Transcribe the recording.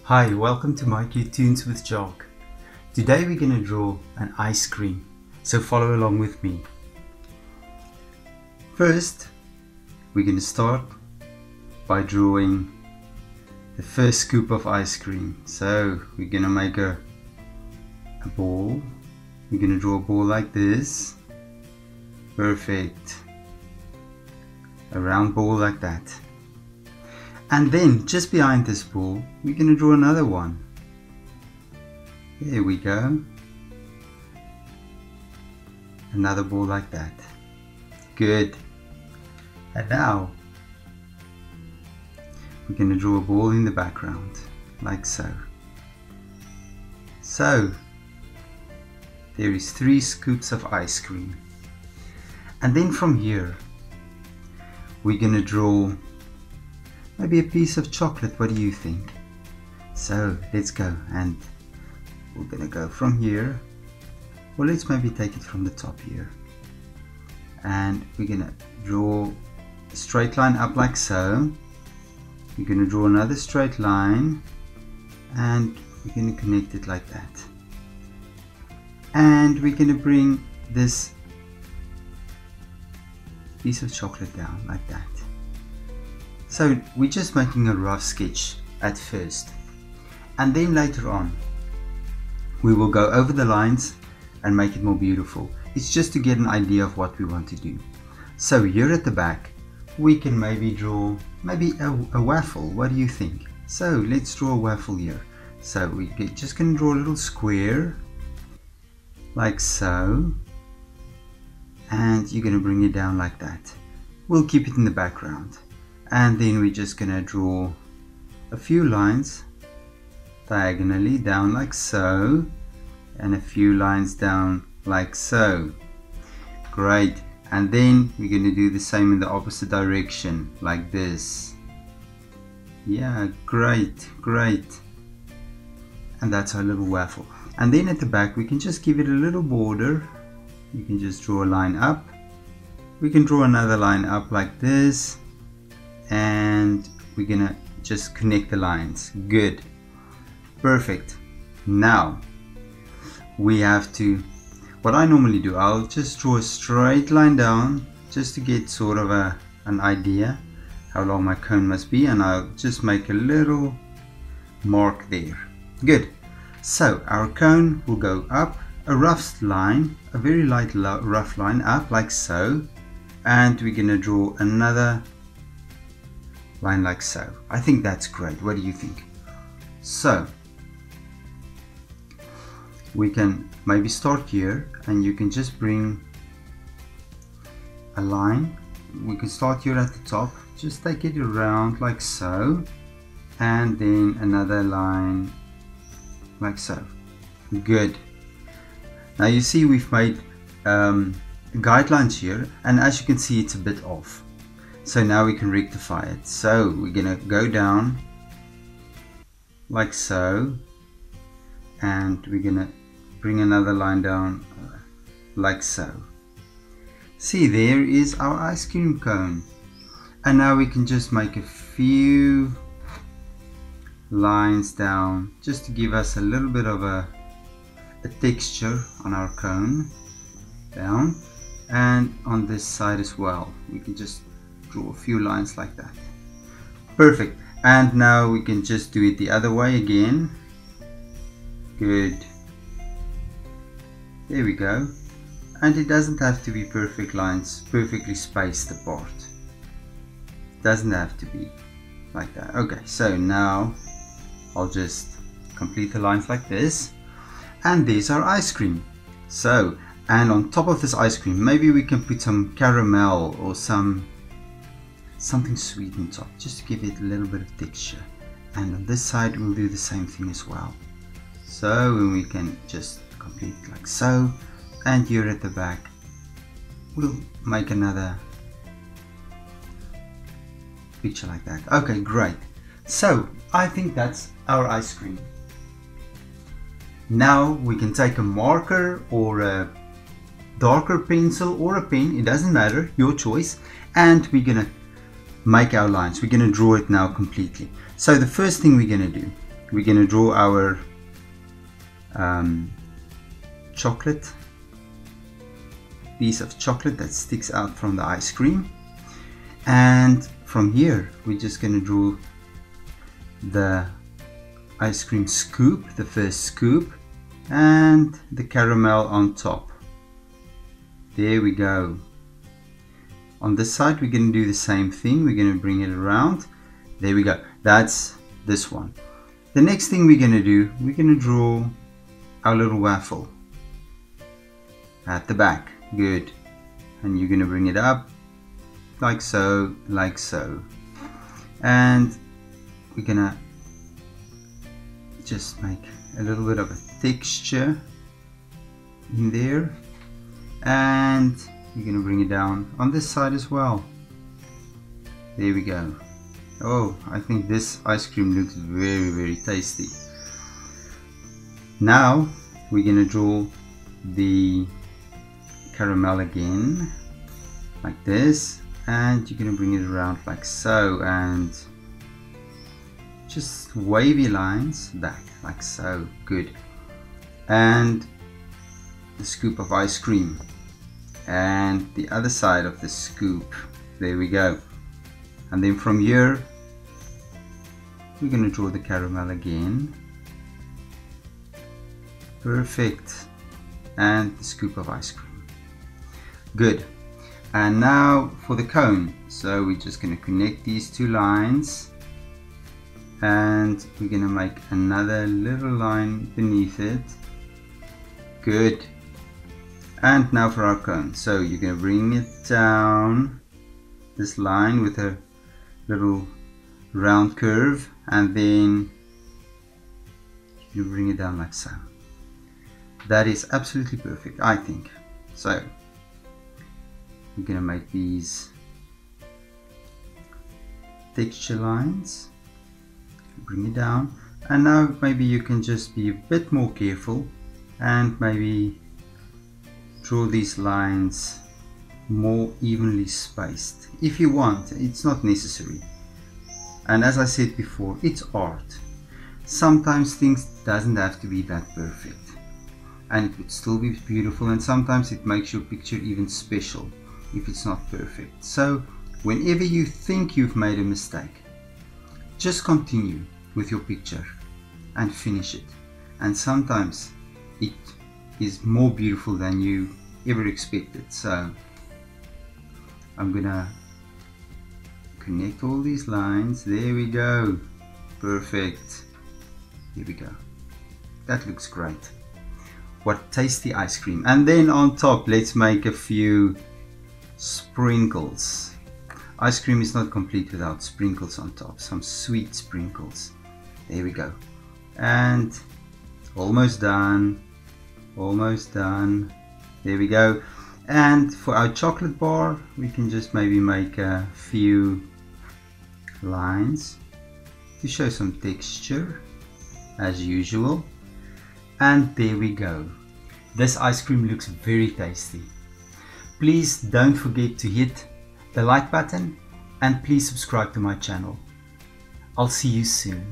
Hi, welcome to mycutetoons with Jock. Today we're going to draw an ice cream, so follow along with me. First, we're going to start by drawing the first scoop of ice cream. So we're going to make a ball. We're going to draw a ball like this. Perfect. A round ball like that. And then just behind this ball we're going to draw another one. There we go. Another ball like that. Good. And now we're going to draw a ball in the background like so. So there is 3 scoops of ice cream. And then from here we're going to draw maybe a piece of chocolate. What do you think? So let's go, and we're gonna go from here. Well, let's maybe take it from the top here, and we're gonna draw a straight line up like so. We're gonna draw another straight line, and we're gonna connect it like that, and we're gonna bring this piece of chocolate down like that. So we're just making a rough sketch at first, and then later on we will go over the lines and make it more beautiful. It's just to get an idea of what we want to do. So here at the back we can maybe draw a waffle. What do you think? So let's draw a waffle here. So we're just going to draw a little square like so, and you're going to bring it down like that. We'll keep it in the background. And then we're just going to draw a few lines diagonally down like so, and a few lines down like so. Great. And then we're going to do the same in the opposite direction like this. Yeah, great. And that's our little waffle. And then at the back we can just give it a little border. You can just draw a line up. We can draw another line up like this, and we're gonna just connect the lines. Good. Perfect. Now we have to, what I normally do, I'll just draw a straight line down just to get sort of an idea how long my cone must be, and I'll just make a little mark there. Good. So our cone will go up a rough line, a very light rough line up like so, and we're gonna draw another line like so. I think that's great. What do you think? So we can maybe start here, and you can just bring a line. We can start here at the top, just take it around like so, and then another line like so. Good. Now you see we've made guidelines here, and as you can see it's a bit off. So now we can rectify it. So we're gonna go down like so, and we're gonna bring another line down like so. See, there is our ice cream cone. And now we can just make a few lines down just to give us a little bit of a texture on our cone down, and on this side as well we can just draw a few lines like that. Perfect. And now we can just do it the other way again. Good. There we go. And it doesn't have to be perfect lines, perfectly spaced apart. It doesn't have to be like that. Okay, so now I'll just complete the lines like this, and there's our ice cream. So, and on top of this ice cream maybe we can put some caramel or something sweet on top, just to give it a little bit of texture. And on this side we'll do the same thing as well. So we can just complete like so, and here at the back we'll make another picture like that. Okay, great. So I think that's our ice cream. Now we can take a marker or a darker pencil or a pen, it doesn't matter, your choice, and we're gonna make our lines. We're going to draw it now completely. So the first thing we're going to do we're going to draw our chocolate, piece of chocolate that sticks out from the ice cream. And from here we're just going to draw the ice cream scoop, the first scoop, and the caramel on top. There we go. On this side we're going to do the same thing. We're going to bring it around. There we go. That's this one. The next thing we're going to do, we're going to draw our little waffle at the back. Good. And you're going to bring it up like so, like so. And we're going to just make a little bit of a texture in there. And you're going to bring it down on this side as well. There we go. Oh, I think this ice cream looks very, very tasty. Now we're going to draw the caramel again, like this, and you're going to bring it around like so, and just wavy lines back like so. Good. And the scoop of ice cream, and the other side of the scoop. There we go. And then from here we're going to draw the caramel again. Perfect. And the scoop of ice cream. Good. And now for the cone. So we're just going to connect these two lines, and we're going to make another little line beneath it. Good. And now for our cone. So you're going to bring it down this line with a little round curve, and then you bring it down like so. That is absolutely perfect, I think. So we're going to make these texture lines, bring it down, and now maybe you can just be a bit more careful and maybe draw these lines more evenly spaced if you want. It's not necessary. And as I said before, it's art. Sometimes things doesn't have to be that perfect, and it would still be beautiful, and sometimes it makes your picture even special if it's not perfect. So whenever you think you've made a mistake, just continue with your picture and finish it, and sometimes it is more beautiful than you ever expected. So I'm gonna connect all these lines. There we go. Perfect. Here we go. That looks great. What tasty ice cream. And then on top, let's make a few sprinkles. Ice cream is not complete without sprinkles on top. Some sweet sprinkles. There we go. And almost done. Almost done. There we go. And for our chocolate bar, we can just maybe make a few lines to show some texture as usual. And there we go. This ice cream looks very tasty. Please don't forget to hit the like button, and please subscribe to my channel. I'll see you soon.